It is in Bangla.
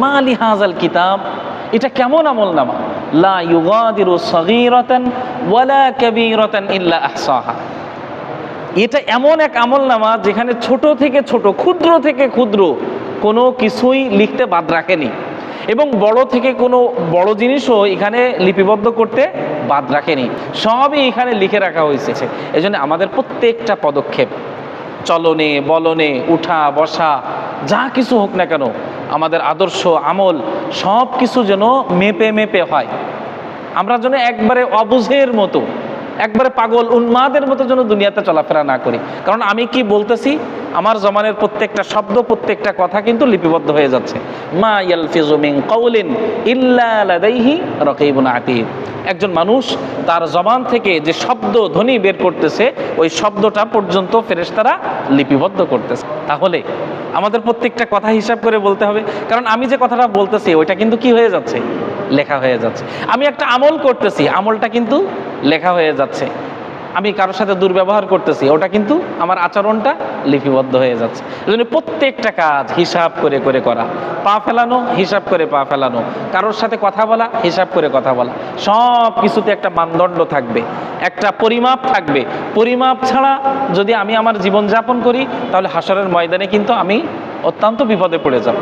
মা লিহাযাল কিতাব, এটা কেমন আমলনামা, লা ইউগাদিরু সগীরাতান ওয়ালা কাবীরাতান ইল্লা আহসাহা। এটা এমন এক আমলনামা যেখানে ছোট থেকে ছোট, ক্ষুদ্র থেকে ক্ষুদ্র কোনো কিছুই লিখতে বাদ রাখেনি, এবং বড় থেকে কোনো বড় জিনিসও এখানে লিপিবদ্ধ করতে বাদ রাখেনি, সবই এখানে লিখে রাখা হয়েছে। এই জন্য আমাদের প্রত্যেকটা পদক্ষেপ, চলনে বলনে, উঠা বসা, যা কিছু হোক না কেন, আমাদের আদর্শ আমল সব কিছু যেন মেপে মেপে হয়। আমরা যেন একবারে অবুঝের মতো, একবারে পাগল উন্মাদের মতো যেন দুনিয়াতে চলাফেরা না করি। কারণ আমি কি বলতেছি, আমার জমানের প্রত্যেকটা শব্দ, প্রত্যেকটা কথা কিন্তু লিপিবদ্ধ হয়ে যাচ্ছে। মা ইয়ালফিযু মিন কাউলিন ইল্লা লাদাইহি রাকীবুন আতীদ। একজন মানুষ তার জবান থেকে যে শব্দ ধ্বনি বের করতেছে, ওই শব্দটা পর্যন্ত ফেরেশতারা লিপিবদ্ধ করতেছে। তাহলে আমাদের প্রত্যেকটা কথা হিসাব করে বলতে হবে, কারণ আমি যে কথাটা বলতেছি ওইটা কিন্তু কি হয়ে যাচ্ছে, লেখা হয়ে যাচ্ছে। আমি একটা আমল করতেছি, আমলটা কিন্তু লেখা হয়ে যাচ্ছে। আমি কারোর সাথে দুর্ব্যবহার করতেছি, ওটা কিন্তু আমার আচরণটা লিপিবদ্ধ হয়ে যাচ্ছে। এই জন্য প্রত্যেকটা কাজ হিসাব করে করে করা, পা ফেলানো হিসাব করে পা ফেলানো, কারোর সাথে কথা বলা হিসাব করে কথা বলা, সব কিছুতে একটা মানদণ্ড থাকবে, একটা পরিমাপ থাকবে। পরিমাপ ছাড়া যদি আমি আমার জীবনযাপন করি, তাহলে হাসরের ময়দানে কিন্তু আমি অত্যন্ত বিপদে পড়ে যাব।